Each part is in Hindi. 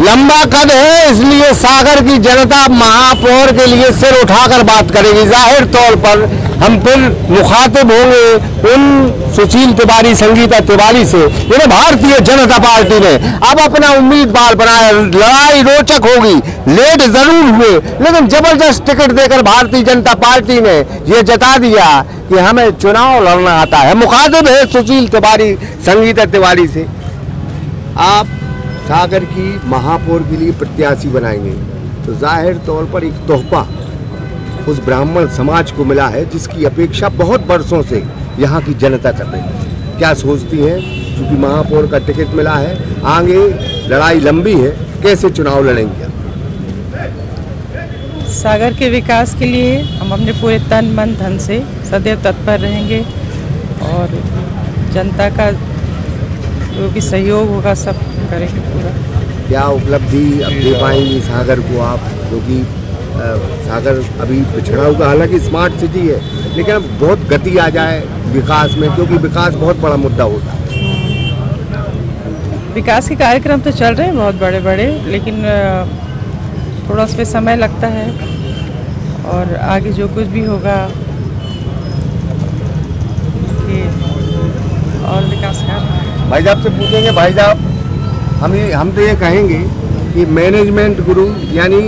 लंबा कद है, इसलिए सागर की जनता महापौर के लिए सिर उठाकर बात करेगी। जाहिर तौर पर हम फिर मुखातिब होंगे उन सुशील तिवारी, संगीता तिवारी से जिन्हें भारतीय जनता पार्टी ने अब अपना उम्मीदवार बनाया। लड़ाई रोचक होगी, लेट जरूर हुए, लेकिन जबरदस्त टिकट देकर भारतीय जनता पार्टी ने यह जता दिया कि हमें चुनाव लड़ना आता है। मुखातिब है सुशील तिवारी, संगीता तिवारी से। आप सागर की महापौर के लिए प्रत्याशी बनाएंगे तो जाहिर तौर पर एक तोहफा उस ब्राह्मण समाज को मिला है जिसकी अपेक्षा बहुत वर्षों से यहाँ की जनता कर रही है। क्या सोचती हैं? क्योंकि महापौर का टिकट मिला है, आगे लड़ाई लंबी है, कैसे चुनाव लड़ेंगे? सागर के विकास के लिए हम अपने पूरे तन मन धन से सदैव तत्पर रहेंगे और जनता का जो भी सहयोग होगा सब करेंगे पूरा। क्या उपलब्धि अब दे पाएंगी सागर को आप? क्योंकि सागर अभी पिछड़ा हुआ, हालांकि स्मार्ट सिटी है, लेकिन अब बहुत गति आ जाए विकास में, क्योंकि विकास बहुत बड़ा मुद्दा होता है। विकास के कार्यक्रम तो चल रहे हैं बहुत बड़े बड़े, लेकिन थोड़ा उस पर समय लगता है और आगे जो कुछ भी होगा और विकास कार्य। भाई साहब से पूछेंगे, भाई साहब हम तो ये कहेंगे कि मैनेजमेंट गुरु यानी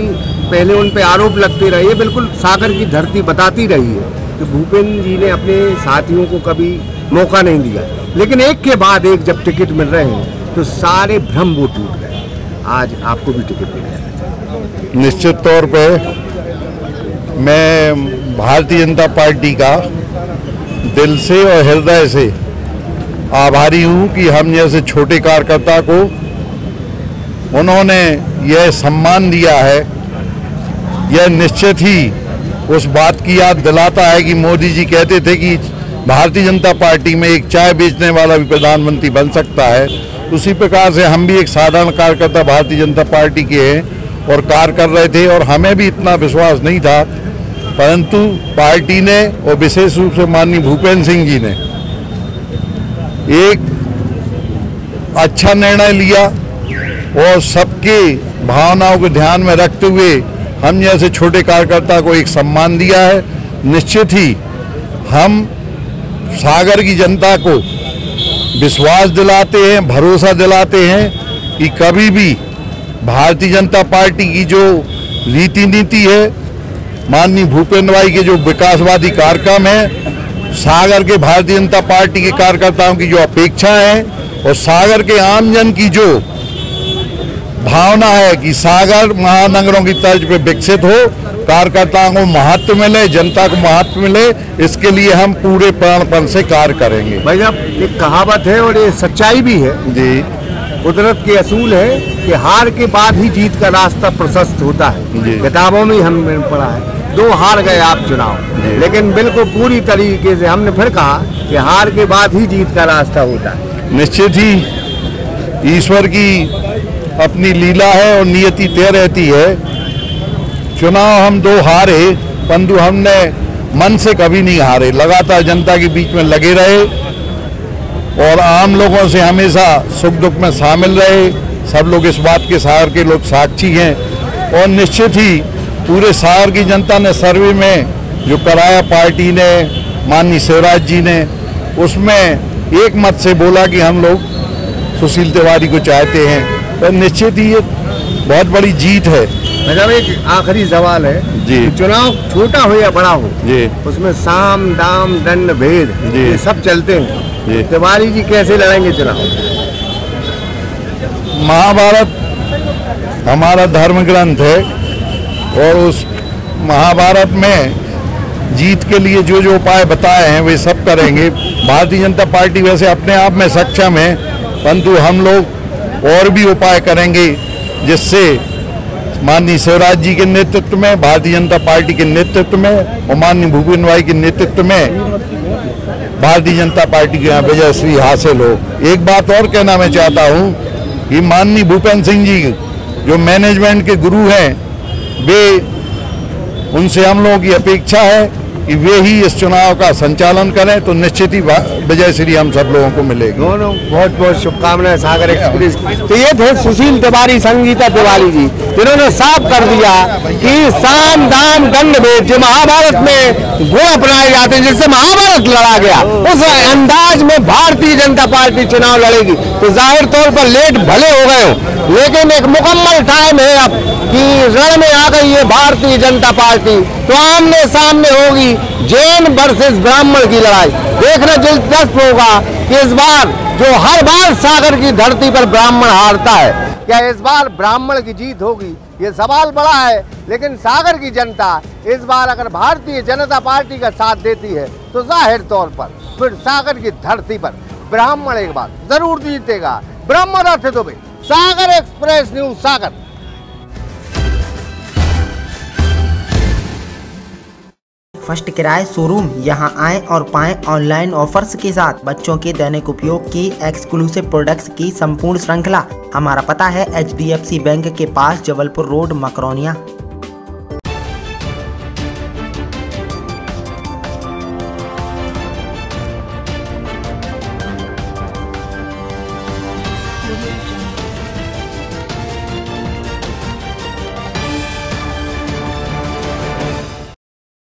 पहले उन पे आरोप लगते रहे, बिल्कुल सागर की धरती बताती रही है कि भूपेंद्र जी ने अपने साथियों को कभी मौका नहीं दिया, लेकिन एक के बाद एक जब टिकट मिल रहे हैं तो सारे भ्रम वो टूट गए। आज आपको भी टिकट मिल गया। निश्चित तौर पे मैं भारतीय जनता पार्टी का दिल से और हृदय से आभारी हूँ कि हम जैसे छोटे कार्यकर्ता को उन्होंने यह सम्मान दिया है। यह निश्चित ही उस बात की याद दिलाता है कि मोदी जी कहते थे कि भारतीय जनता पार्टी में एक चाय बेचने वाला भी प्रधानमंत्री बन सकता है। उसी प्रकार से हम भी एक साधारण कार्यकर्ता भारतीय जनता पार्टी के हैं और कार्य कर रहे थे और हमें भी इतना विश्वास नहीं था, परंतु पार्टी ने और विशेष रूप से माननीय भूपेंद्र सिंह जी ने एक अच्छा निर्णय लिया और सबके भावनाओं को ध्यान में रखते हुए हम जैसे छोटे कार्यकर्ता को एक सम्मान दिया है। निश्चित ही हम सागर की जनता को विश्वास दिलाते हैं, भरोसा दिलाते हैं कि कभी भी भारतीय जनता पार्टी की जो रीति नीति है, माननीय भूपेंद्र भाई के जो विकासवादी कार्यक्रम है, सागर के भारतीय जनता पार्टी के कार्यकर्ताओं की जो अपेक्षा है और सागर के आमजन की जो भावना है कि सागर महानगरों की तर्ज पे विकसित हो, कार्यकर्ताओं को महत्व मिले, जनता को महत्व मिले, इसके लिए हम पूरे प्राणपण से कार्य करेंगे। भाई साहब एक कहावत है और ये सच्चाई भी है जी, कुदरत के असूल है कि हार के बाद ही जीत का रास्ता प्रशस्त होता है। किताबों में हमने पढ़ा है, 2 हार गए आप चुनाव, लेकिन बिल्कुल पूरी तरीके से हमने फिर कहा कि हार के बाद ही जीत का रास्ता होता है। निश्चित ही ईश्वर की अपनी लीला है और नियति तय रहती है। चुनाव हम 2 हारे, परंतु हमने मन से कभी नहीं हारे, लगातार जनता के बीच में लगे रहे और आम लोगों से हमेशा सुख दुख में शामिल रहे। सब लोग इस बात के सागर के लोग साक्षी हैं और निश्चित ही पूरे सागर की जनता ने सर्वे में जो कराया पार्टी ने, माननीय शिवराज जी ने, उसमें एक मत से बोला कि हम लोग सुशील तिवारी को चाहते हैं। तो निश्चित ही ये बहुत बड़ी जीत है। मतलब एक आखिरी सवाल है जी, चुनाव छोटा हो या बड़ा हो जी, उसमें साम दाम दंड भेद ये सब चलते हैं जी। तिवारी जी कैसे लड़ेंगे चुनाव? महाभारत हमारा धर्म ग्रंथ है और उस महाभारत में जीत के लिए जो जो उपाय बताए हैं वे सब करेंगे। भारतीय जनता पार्टी वैसे अपने आप में सक्षम है, परंतु हम लोग और भी उपाय करेंगे जिससे माननीय शिवराज जी के नेतृत्व में, भारतीय जनता पार्टी के नेतृत्व में और माननीय भूपेंद्र भाई के नेतृत्व में भारतीय जनता पार्टी के यहाँ विजयश्री हासिल हो। एक बात और कहना मैं चाहता हूँ कि माननीय भूपेंद्र सिंह जी जो मैनेजमेंट के गुरु हैं, वे उनसे हम लोगों की अपेक्षा है कि वे ही इस चुनाव का संचालन करें तो निश्चित ही विजय श्री हम सब लोगों को मिलेगी। दोनों बहुत बहुत शुभकामनाएं सागर एक्सप्रेस। तो ये थे सुशील तिवारी, संगीता तिवारी जी, जिन्होंने साफ कर दिया कि साम दाम दंड भेद जो महाभारत में गुण अपनाए जाते हैं, जिससे महाभारत लड़ा गया, उस अंदाज में भारतीय जनता पार्टी चुनाव लड़ेगी। तो जाहिर तौर पर लेट भले हो गए हो, लेकिन एक मुकम्मल टाइम है अब कि रण में आ गई है भारतीय जनता पार्टी। तो आमने सामने होगी जैन वर्सेस ब्राह्मण की लड़ाई। देखना दिलचस्प होगा कि इस बार जो हर बार सागर की धरती पर ब्राह्मण हारता है, क्या इस बार ब्राह्मण की जीत होगी? ये सवाल बड़ा है। लेकिन सागर की जनता इस बार अगर भारतीय जनता पार्टी का साथ देती है तो जाहिर तौर पर फिर सागर की धरती पर ब्राह्मण एक बार जरूर जीतेगा। ब्रह्म थे दुबे, सागर एक्सप्रेस न्यूज, सागर। फर्स्ट किराए शोरूम, यहां आएं और पाएं ऑनलाइन ऑफर्स के साथ बच्चों के दैनिक उपयोग की एक्सक्लूसिव प्रोडक्ट्स की संपूर्ण श्रृंखला। हमारा पता है HDFC बैंक के पास, जबलपुर रोड, मकरौनिया।